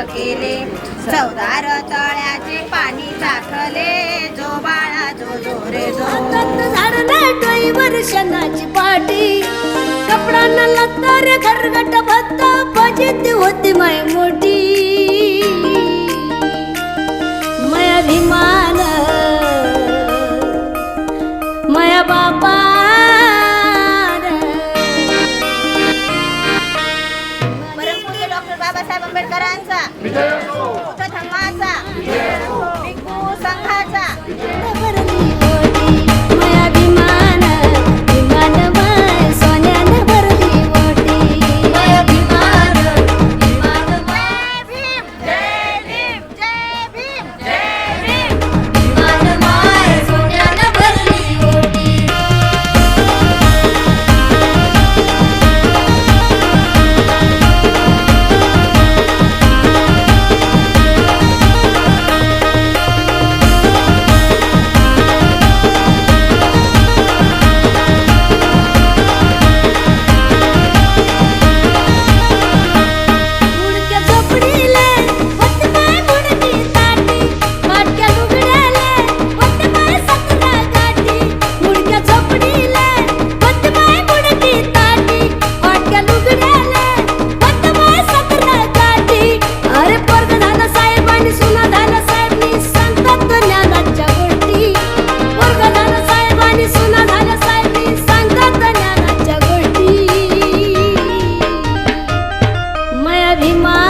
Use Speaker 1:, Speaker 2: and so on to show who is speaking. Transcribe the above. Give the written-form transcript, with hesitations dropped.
Speaker 1: केले, चवदार तळ्याचे पाणी चाखले, जो बाळा जो जो रे जो.
Speaker 2: झाडले डोईवर शेणाची पाटी, कपडा न लत्ता रे घरगट भत्ता, फजिती होती माय मोठी. माया अभिमान माया बापा
Speaker 1: परमपूज्य डॉक्टर बाबासाहेब आंबेडकरांचा, बुद्ध धम्माचा, भिक्खू संघाचा.
Speaker 2: माया अभिमान विमान माय सोन्याने भरली मोठी. माया अभिमान विमान
Speaker 1: जय भीम, जय भीम, जय भीम, जय भीम.
Speaker 2: विमान माय सोन्याने भरली मोठी. मुडक्या झोपडीले होते माय मुडकी ताटी, फाटक्या लुगड्याले होते माय सतरा गाठी. मुडक्या झोपडीले होते माय मुडकी ताटी, फाटक्या लुगड्याले होते माय सतरा गाठी. अरे पोरगं झालं साहेब आणि सुना झालं साहेब, मी सांगतात ज्ञानाच्या गोष्टी. पोरगं झालं साहेब आणि सुना झालं साहेब, मी सांगतात ज्ञानाच्या गोष्टी. माया अभिमान